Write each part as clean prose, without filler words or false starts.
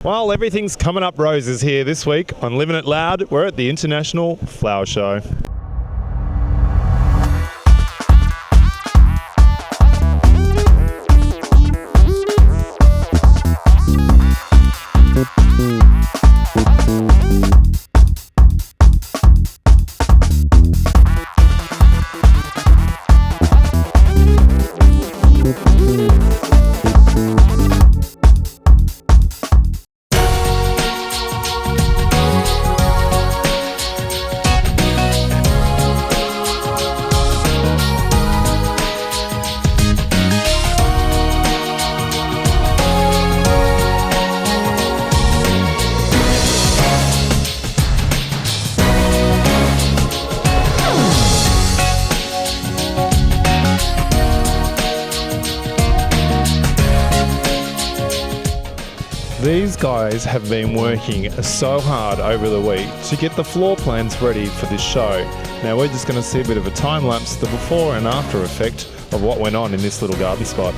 Well, everything's coming up roses here this week on Living It Loud. We're at the International Flower Show. These guys have been working so hard over the week to get the floor plans ready for this show. Now we're just going to see a bit of a time lapse, the before and after effect of what went on in this little garden spot.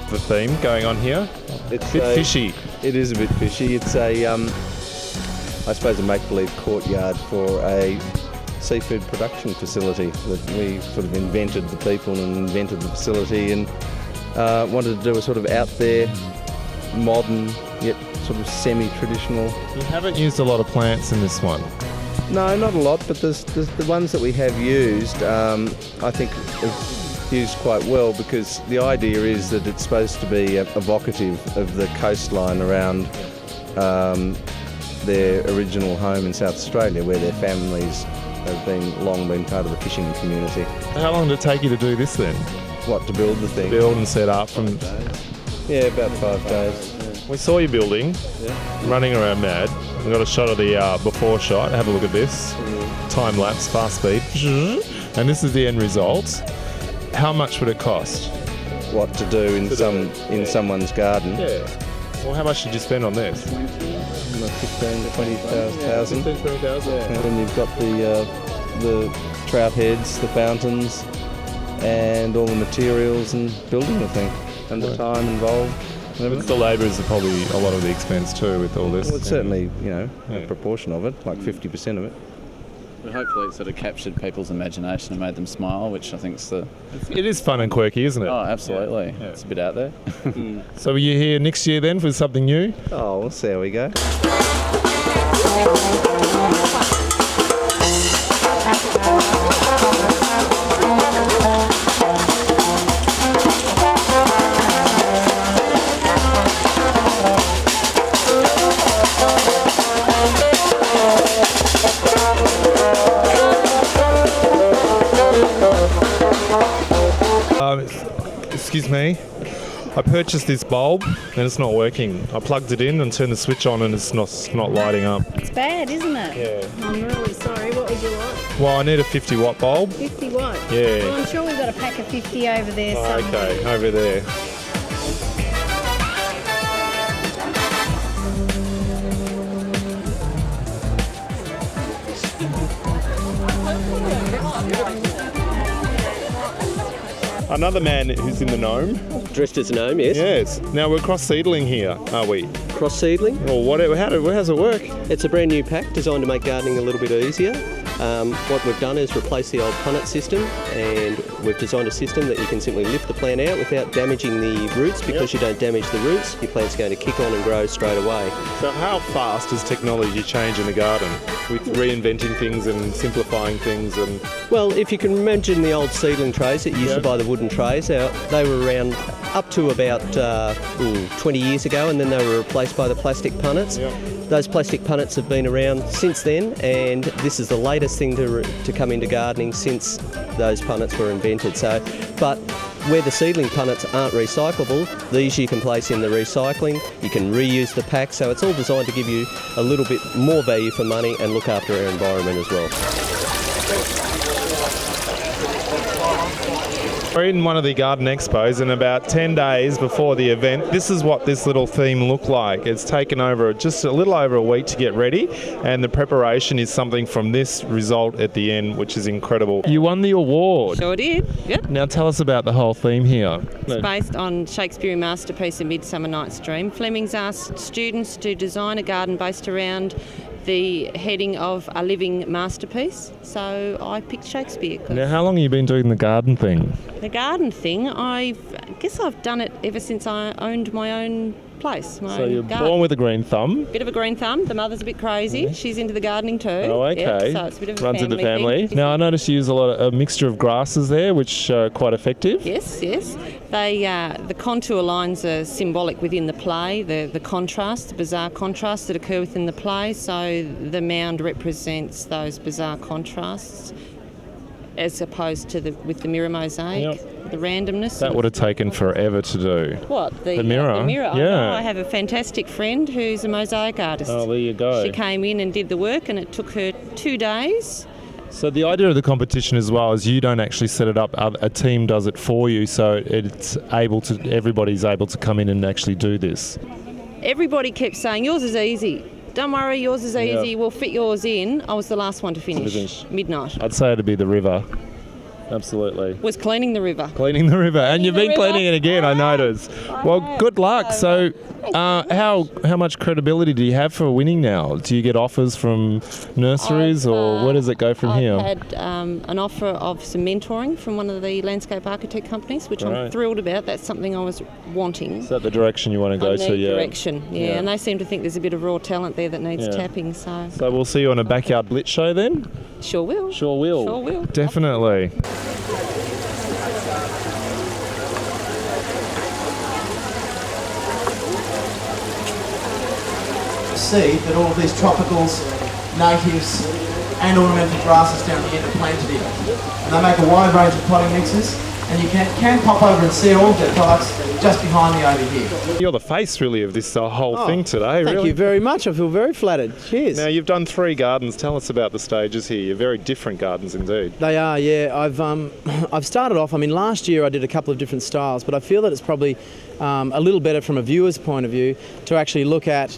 The theme going on here? It's a bit fishy. It is a bit fishy. It's a, I suppose, a make-believe courtyard for a seafood production facility that we sort of invented the people and invented the facility and wanted to do a sort of out there, modern, yet sort of semi-traditional. You haven't used a lot of plants in this one. No, not a lot, but there's the ones that we have used, I think used quite well, because the idea is that it's supposed to be evocative of the coastline around their original home in South Australia, where their families have long been part of the fishing community. How long did it take you to do this then? What, to build the thing? Build and set up? Yeah, about 5 days. We saw you building, running around mad. We got a shot of the before shot. Have a look at this. Time lapse, fast speed. And this is the end result. How much would it cost? What to do in someone's garden? Yeah. Well, how much did you spend on this? 15,000 to 20,000. 20,000. And then you've got the trout heads, the fountains, and all the materials and building the thing, and the time involved. The labourers are probably a lot of the expense too with all this. Well, it's certainly, a proportion of it, like 50% of it. But hopefully it sort of captured people's imagination and made them smile, which I think's It is fun and quirky, isn't it? Oh, absolutely. Yeah. It's a bit out there. So are you here next year then for something new? Oh, we'll see how we go. Excuse me, I purchased this bulb and it's not working. I plugged it in and turned the switch on and it's not lighting up. It's bad, isn't it? Yeah. I'm really sorry. What would you like? Well, I need a 50 watt bulb. 50 watt? Yeah. Well, I'm sure we've got a pack of 50 over there somewhere. Okay, over there. Another man who's in the gnome. Dressed as a gnome, yes. Yes. Now we're cross seedling here, are we? Cross seedling? Or whatever. How's it work? It's a brand new pack designed to make gardening a little bit easier. What we've done is replace the old punnet system, and we've designed a system that you can simply lift the plant out without damaging the roots. Because you don't damage the roots, your plant's going to kick on and grow straight away. So how fast does technology change in the garden with reinventing things and simplifying things? And well, if you can imagine the old seedling trays that you used to buy, the wooden trays, they were around up to about 20 years ago, and then they were replaced by the plastic punnets. Those plastic punnets have been around since then, and this is the latest thing to come into gardening since those punnets were invented. But where the seedling punnets aren't recyclable, these you can place in the recycling. You can reuse the pack, so it's all designed to give you a little bit more value for money and look after our environment as well. We're in one of the garden expos, and about 10 days before the event, this is what this little theme looked like. It's taken over just a little over a week to get ready, and the preparation is something from this result at the end, which is incredible. You won the award. Sure did, yep. Now tell us about the whole theme here. It's based on Shakespearean masterpiece A Midsummer Night's Dream. Fleming's asked students to design a garden based around the heading of a living masterpiece, so I picked Shakespeare. Now, how long have you been doing the garden thing? The garden thing, I guess I've done it ever since I owned my own place. So you're born with a green thumb. Bit of a green thumb. The mother's a bit crazy. She's into the gardening too. Oh, okay. Yep, so it's a bit of a Runs in the family family. Now, I noticed you use a mixture of grasses there, which are quite effective. Yes. They the contour lines are symbolic within the play, the contrast, the bizarre contrasts that occur within the play. So the mound represents those bizarre contrasts, as opposed to with the mirror mosaic, the randomness. That would have taken forever to do. What? The mirror? The mirror. Yeah. I have a fantastic friend who's a mosaic artist. Oh, there you go. She came in and did the work, and it took her 2 days. So the idea of the competition as well is you don't actually set it up, a team does it for you, so everybody's able to come in and actually do this. Everybody kept saying, yours is easy. Don't worry, yours is easy. We'll fit yours in. I was the last one to finish. Midnight. I'd say it'd be the river. Absolutely. Was cleaning the river. Cleaning the river. And you've been cleaning it again, I noticed. Well, good luck. So how much credibility do you have for winning now? Do you get offers from nurseries or where does it go from here? I've had an offer of some mentoring from one of the landscape architect companies, which I'm thrilled about. That's something I was wanting. Is that the direction you want to go to? Yeah. Direction, yeah. And they seem to think there's a bit of raw talent there that needs tapping. So we'll see you on a backyard blitz show then? Sure will. Sure will. Sure will. Definitely. See that all of these tropicals, natives and ornamental grasses down the end are planted here. And they make a wide range of potting mixes, and you can pop over and see all of their products just behind me over here. You're the face really of this whole thing today, Thank you very much. I feel very flattered. Cheers. Now you've done 3 gardens. Tell us about the stages here. You're very different gardens indeed. They are, yeah. I've started off, last year I did a couple of different styles, but I feel that it's probably a little better from a viewer's point of view to actually look at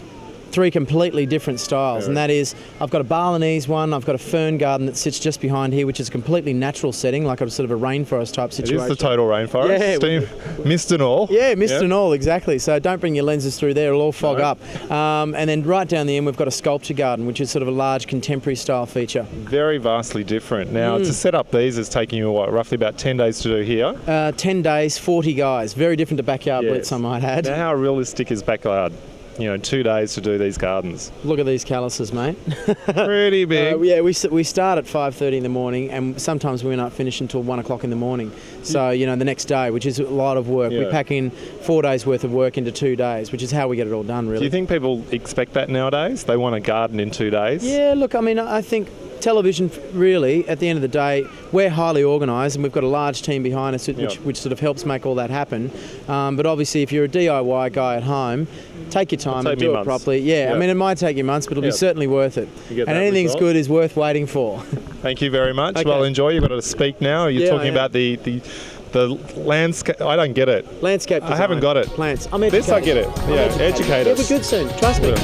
3 completely different styles, and that is, I've got a Balinese one, I've got a fern garden that sits just behind here, which is a completely natural setting, like a sort of a rainforest type situation. It is the total rainforest, mist and all. Yeah, mist and all, exactly. So don't bring your lenses through there, it'll all fog up. And then right down the end, we've got a sculpture garden, which is sort of a large contemporary style feature. Very vastly different. Now, to set up these is taking you, roughly about 10 days to do here? 10 days, 40 guys. Very different to backyard blitz, I might add. Now, how realistic is backyard? 2 days to do these gardens. Look at these calluses, mate. Pretty big. We start at 5:30 in the morning, and sometimes we not finish until 1 o'clock in the morning. So, the next day, which is a lot of work. We pack in 4 days worth of work into 2 days, which is how we get it all done, really. Do you think people expect that nowadays? They want a garden in 2 days? Yeah, look, I think television, really, at the end of the day, we're highly organised and we've got a large team behind us which sort of helps make all that happen. But obviously, if you're a DIY guy at home, take your time and do it properly. Yeah, it might take you months, but it'll be certainly worth it. And anything's good is worth waiting for. Thank you very much. Okay. Well, enjoy. You've got to speak now. You're talking about the landscape. I don't get it. Landscape design. I haven't got it. Plants. I'm educated. This I get it. Educate us. It'll be good soon. Trust me.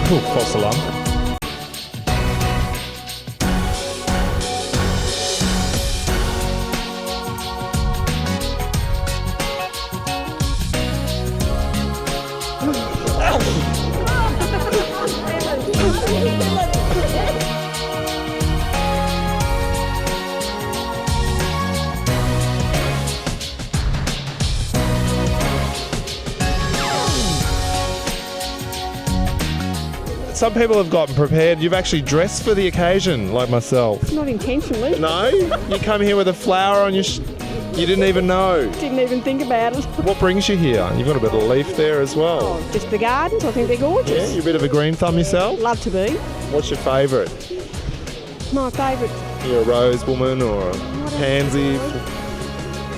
False alarm. Some people have gotten prepared. You've actually dressed for the occasion, like myself. Not intentionally. No? You come here with a flower on your... You didn't even know. Didn't even think about it. What brings you here? You've got a bit of leaf there as well. Oh, just the gardens. I think they're gorgeous. Yeah, you're a bit of a green thumb yourself? Love to be. What's your favourite? My favourite. You're a rose woman or a pansy?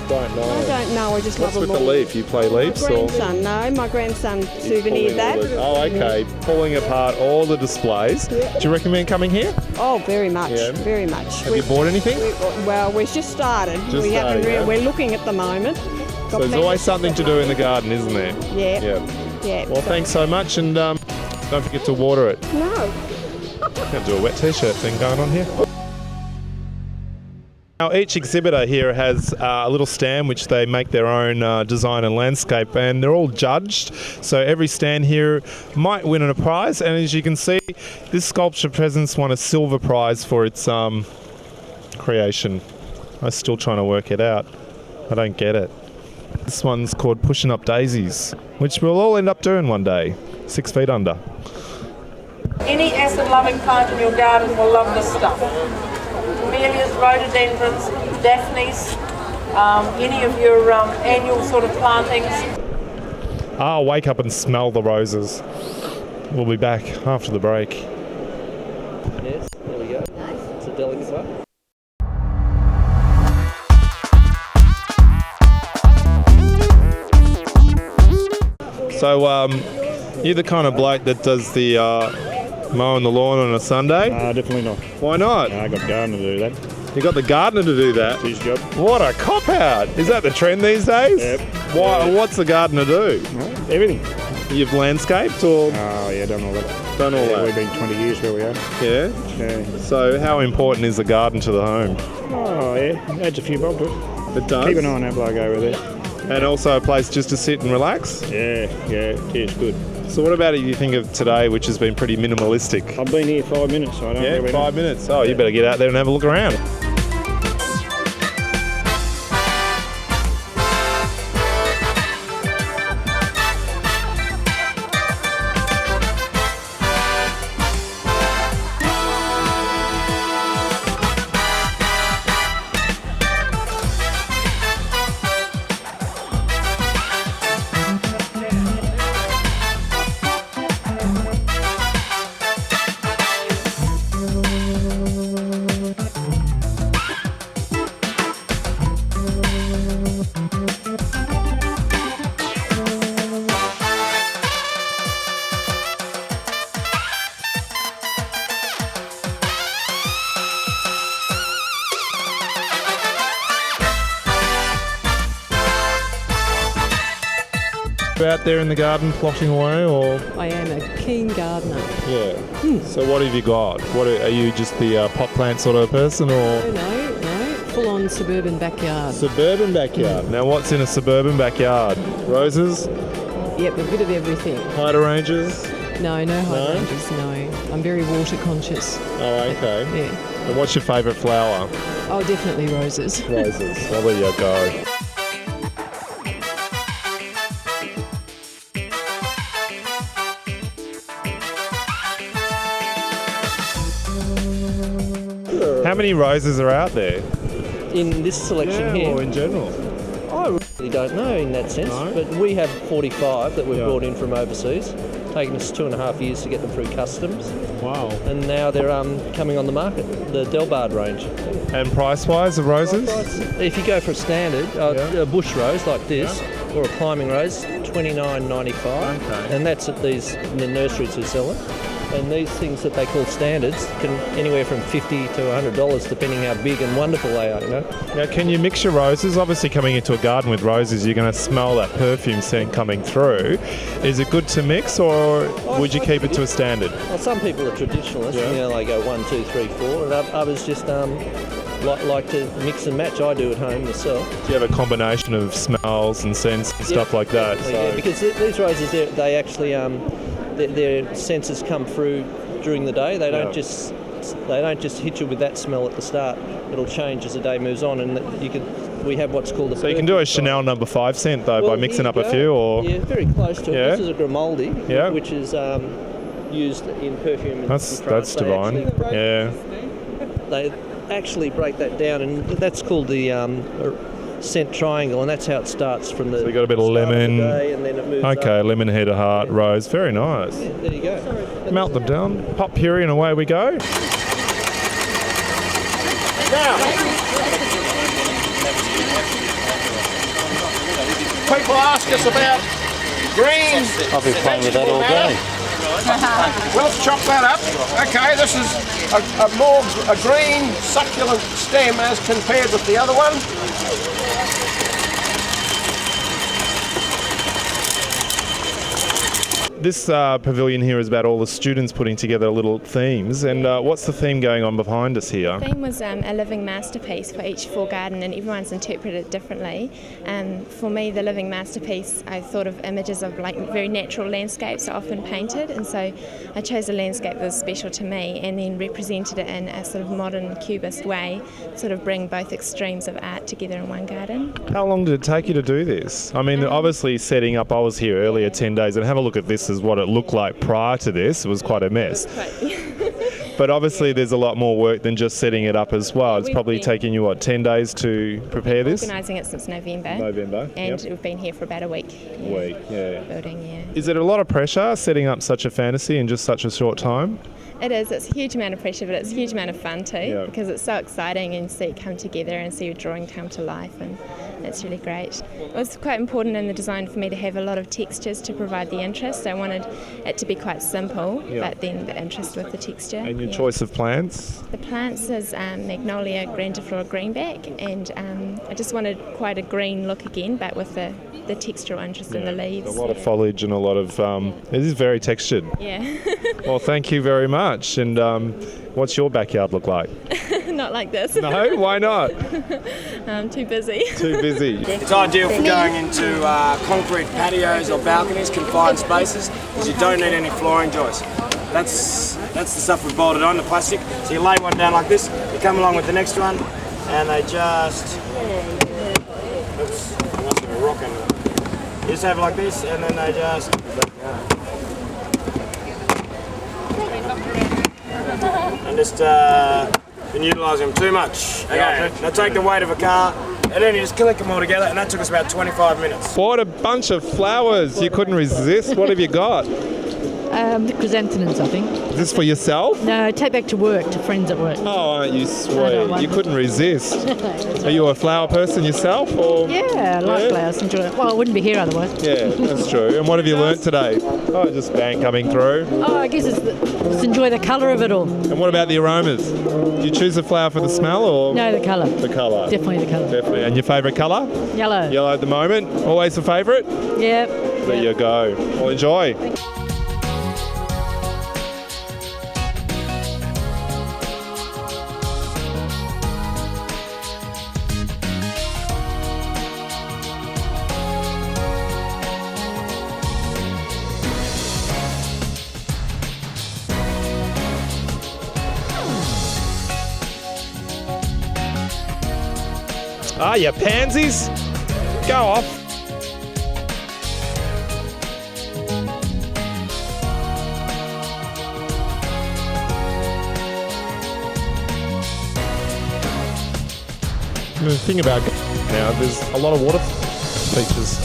Don't know. I don't know. I just What's love with them the all. leaf? You play leaves? My Or grandson. No, my grandson pulling souvenired all that. the- Oh, okay. Pulling apart all the displays. Yeah. Do you recommend coming here? Oh, very much. Yeah. Very much. Have you bought anything? Well, we've just started. Just we haven't. started, yeah. We're looking at the moment. So there's always something to do in the garden, isn't there? Yeah. Yeah. Yeah. Well, thanks so much, and don't forget to water it. No. Can't do a wet t-shirt thing going on here. Now, each exhibitor here has a little stand which they make their own design and landscape, and they're all judged. So every stand here might win a prize, and as you can see, this sculpture presence won a silver prize for its creation. I'm still trying to work it out. I don't get it. This one's called Pushing Up Daisies, which we'll all end up doing one day, 6 feet under. Any acid-loving plant in your garden will love this stuff. Camellias, rhododendrons, daphnes, any of your annual sort of plantings. I'll wake up and smell the roses. We'll be back after the break. Yes, there we go. It's a delicate one. So, you're the kind of bloke that does the mowing the lawn on a Sunday? Definitely not. Why not? I got gardener to do that. You got the gardener to do that? It's his job. What a cop-out. Is that the trend these days? Yep. Why? What's the gardener do? Everything. You've landscaped or Oh, yeah, done all that. done all that? We've been 20 years where we are. Yeah? Yeah. So how important is the garden to the home? Oh, yeah. Adds a few bob to it. It does? Keep an eye on that bloke over there. And also a place just to sit and relax? Yeah, it's good. So what about it you think of today, which has been pretty minimalistic? I've been here 5 minutes, so I don't Yeah, really 5 know. minutes. Oh, you better get out there and have a look around. Out there in the garden plotting away, or I am a keen gardener. yeah. So what have you got? What are you just the pot plant sort of person, or No, full-on suburban backyard. suburban backyard? Now, what's in a suburban backyard? Roses, Yep, a bit of everything. hydrangeas. No No? hydrangeas, no. I'm very water conscious. Oh, okay. Yeah. And what's your favourite flower? Oh, definitely roses. Roses. Well, there you go. How many roses are out there? In this selection here, or in general? I really don't know in that sense, No? but we have 45 that we've Yeah. brought in from overseas. Taken us 2.5 years to get them through customs, Wow. and now they're coming on the market. The Delbard range. And price-wise of roses? If you go for a standard, Yeah. a bush rose like this, or a climbing rose, $29.95, Okay. and that's at the nurseries who sell it. And these things that they call standards can anywhere from $50 to $100, depending how big and wonderful they are. You know. Now, can you mix your roses? Obviously, coming into a garden with roses, you're going to smell that perfume scent coming through. Is it good to mix, or would you keep it to a standard? Well, some people are traditionalists. Yeah. You know, they go 1, 2, 3, 4, and others just like to mix and match. I do at home myself. Do you have a combination of smells and scents and stuff like that? Yeah, because these roses, they actually their senses come through during the day. They don't just hit you with that smell at the start. It'll change as the day moves on, and we have what's called a. So you can do a Chanel No. 5 scent though by mixing up a few, or yeah, very close to it. Yeah. This is a Grimaldi, Yeah. which is used in perfume. And that's France. divine. They actually break that down, and that's called the scent triangle, and that's how it starts from the. So you got a bit of lemon. Day, and then it moves Okay, up. lemon, head, heart, rose. Very nice. Yeah, there you go. Melt them down. Pop puree and away we go. Now, people ask us about green. I've been playing with that all day. Well, let's chop that up. Okay, this is a green succulent stem as compared with the other one. This pavilion here is about all the students putting together little themes, and what's the theme going on behind us here? The theme was a living masterpiece for each floor garden, and everyone's interpreted it differently. For me, the living masterpiece, I thought of images of like very natural landscapes are often painted, and so I chose a landscape that was special to me and then represented it in a sort of modern cubist way, sort of bring both extremes of art together in one garden. How long did it take you to do this? I mean, obviously setting up, I was here earlier 10 days, and have a look at this is what it looked like prior to this. It was quite a mess. But obviously there's a lot more work than just setting it up as well. It's probably taken you, 10 days to prepare this? Organising it since November. yep. And we've been here for about a week. Building, yeah. Is it a lot of pressure setting up such a fantasy in just such a short time? It is. It's a huge amount of pressure, but it's a huge amount of fun too, because it's so exciting and see it come together and see your drawing come to life, and it's really great. It was quite important in the design for me to have a lot of textures to provide the interest. I wanted it to be quite simple, but then the interest with the texture. And your choice of plants? The plants is Magnolia grandiflora greenback, and I just wanted quite a green look again, but with the textural interest in the leaves. A lot of foliage and a lot of... it is very textured. Yeah. Well, thank you very much. And what's your backyard look like? Not like this. No? Why not? I'm too busy. Too busy. It's ideal for going into concrete patios or balconies, confined spaces, because you don't need any flooring joists. That's the stuff we bolted on, the plastic. So you lay one down like this, you come along with the next one, and they just... Oops, I must have a rock in it. You just have it like this, and then they just... And just been utilising them too much. Okay, now take the weight of a car, and then you just collect them all together, and that took us about 25 minutes. What a bunch of flowers. You couldn't resist. What have you got? The chrysanthemums, I think. Is this for yourself? No, take back to work, to friends at work. Oh, aren't you sweet? You couldn't resist. Are you a flower person yourself? Or? Yeah, I like flowers. Enjoy it. Well, I wouldn't be here otherwise. Yeah, that's true. And what have you learnt today? Oh, just band coming through. Oh, I guess just enjoy the colour of it all. And what about the aromas? Do you choose a flower for the smell or? No, the colour. The colour. Definitely the colour. Definitely. And your favourite colour? Yellow. Yellow at the moment. Always a favourite? Yeah. There you go. Well, enjoy. Ah, you pansies! Go off! The thing about now, there's a lot of water features.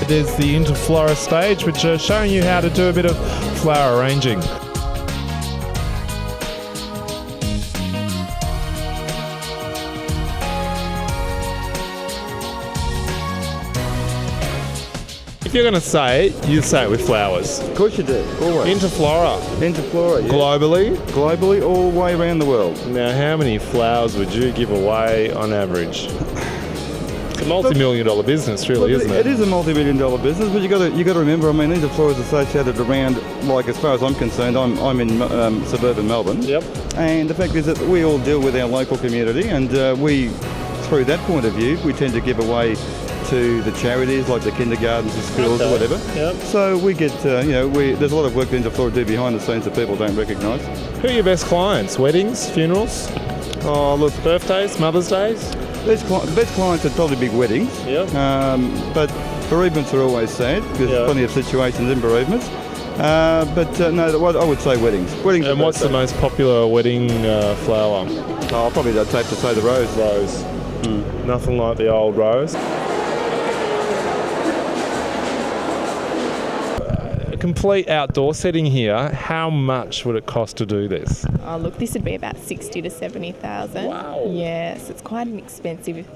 There's the interflora stage, which is showing you how to do a bit of flower arranging. If you're going to say it, you say it with flowers. Of course you do, always. Into flora. Into flora, yeah. Globally? Globally, all the way around the world. Now, how many flowers would you give away on average? It's a multi-million-dollar business, really, isn't it? It is a multi-million-dollar business, but you got to remember. I mean, these are floras associated around. Like, as far as I'm concerned, I'm in suburban Melbourne. Yep. And the fact is that we all deal with our local community, and we, through that point of view, we tend to give away to the charities like the kindergartens, the schools, or whatever. Yep. So we get, there's a lot of work that Flora do behind the scenes that people don't recognise. Who are your best clients? Weddings, funerals? Oh, look, birthdays, Mother's Days? Best clients would probably be weddings. Yep. But bereavements are always sad because there's plenty of situations in bereavements. No, I would say weddings. And what's the most popular wedding flower? Oh, probably I'd safe to say the rose. Rose. Nothing like the old rose. A complete outdoor setting here. How much would it cost to do this? Oh, look, this would be about 60 to 70,000. Wow. Yes, it's quite an expensive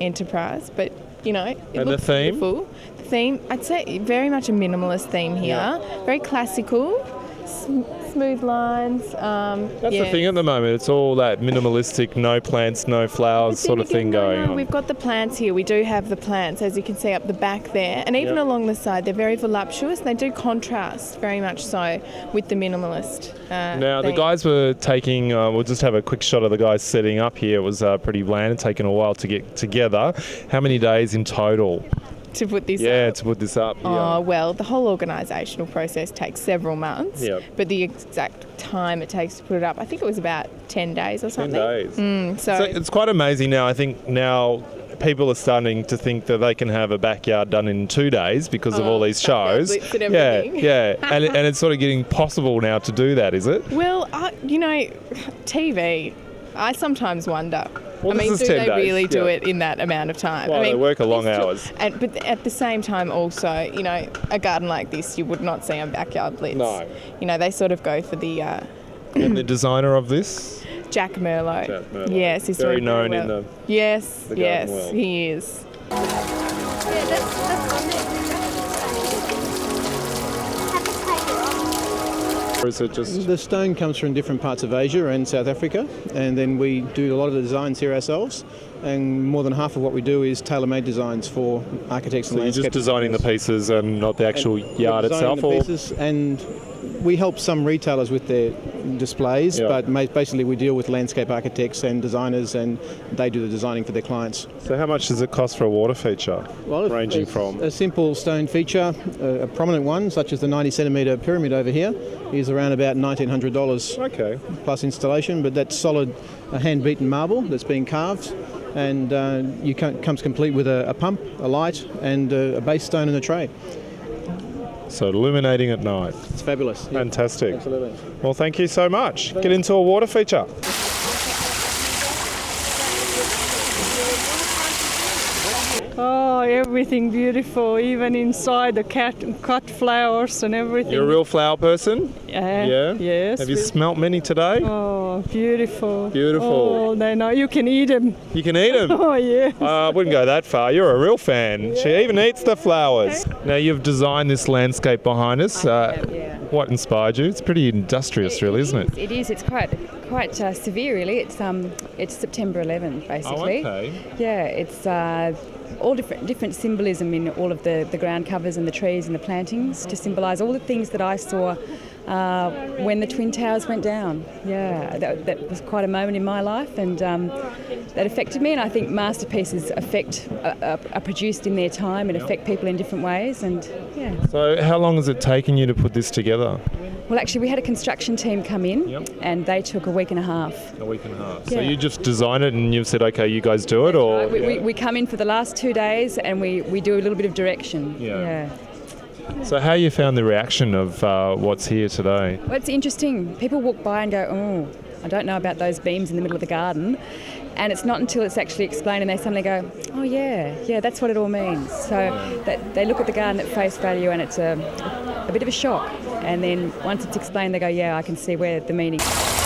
enterprise, but you know, it looks the theme? beautiful. The theme, I'd say, very much a minimalist theme here. Very classical, smooth lines. That's the thing at the moment. It's all that minimalistic, no plants, no flowers sort of thing going on. We've got the plants here. We do have the plants, as you can see up the back there, and even along the side. They're very voluptuous. They do contrast very much so with the minimalist. Now, the theme. guys were taking, we'll just have a quick shot of the guys setting up here. It was pretty bland and taken a while to get together. How many days in total? To put this up? Yeah, to put this up. Oh, well, the whole organisational process takes several months. Yep. But the exact time it takes to put it up, I think it was about 10 days or something. 10 days. So it's quite amazing now. I think now people are starting to think that they can have a backyard done in 2 days because of all these shows. blitz and everything. Yeah. and it's sort of getting possible now to do that, is it? Well, you know, TV, I sometimes wonder. Well, I mean, this do is 10 they days, really do it in that amount of time? Well, I mean, they work a long it's hours. But at the same time also, you know, a garden like this you would not see on Backyard Blitz. No. You know, they sort of go for the... And the designer of this? Jack Merlot. Jack Merlot. Yes, he's very doing known well. in the Yes, the yes, garden world. he is. Or is it just... The stone comes from different parts of Asia and South Africa, and then we do a lot of the designs here ourselves, and more than half of what we do is tailor-made designs for architects and So you're just landscape designing the pieces and not the actual yard itself? The pieces, and we help some retailers with their displays, but basically we deal with landscape architects and designers, and they do the designing for their clients. So how much does it cost for a water feature? Well, ranging from... A simple stone feature, a prominent one, such as the 90-centimetre pyramid over here, is around about $1,900 plus installation, but that's solid hand-beaten marble that's being carved, and comes complete with a pump, a light, and a base stone and a tray. So illuminating at night. It's fabulous. Yeah. Fantastic. Absolutely. Well, thank you so much. Get into a water feature. Oh, everything beautiful, even inside the cut flowers and everything. You're a real flower person? Yeah. Yes. Have you smelt many today? Oh, beautiful. Beautiful. Oh, they know you can eat them. You can eat them? Oh, yeah. I wouldn't go that far. You're a real fan. She even eats the flowers. Now, you've designed this landscape behind us. What inspired you? It's pretty industrious, really, isn't it? It is. It's quite severe, really. It's September 11th, basically. Oh, okay. Yeah, it's all different symbolism in all of the ground covers and the trees and the plantings to symbolise all the things that I saw when the Twin Towers went down. Yeah, that was quite a moment in my life, and that affected me. And I think masterpieces are produced in their time and affect people in different ways. And yeah. So how long has it taken you to put this together? Well, actually, we had a construction team come in, and they took a week and a half. A week and a half. Yeah. So you just design it and you've said, okay, you guys do it, or we come in for the last 2 days and we do a little bit of direction. Yeah. So how you found the reaction of what's here today? Well, it's interesting. People walk by and go, oh, I don't know about those beams in the middle of the garden. And it's not until it's actually explained and they suddenly go, oh yeah, that's what it all means. So they look at the garden at face value and it's a bit of a shock. And then once it's explained, they go, yeah, I can see where the meaning is.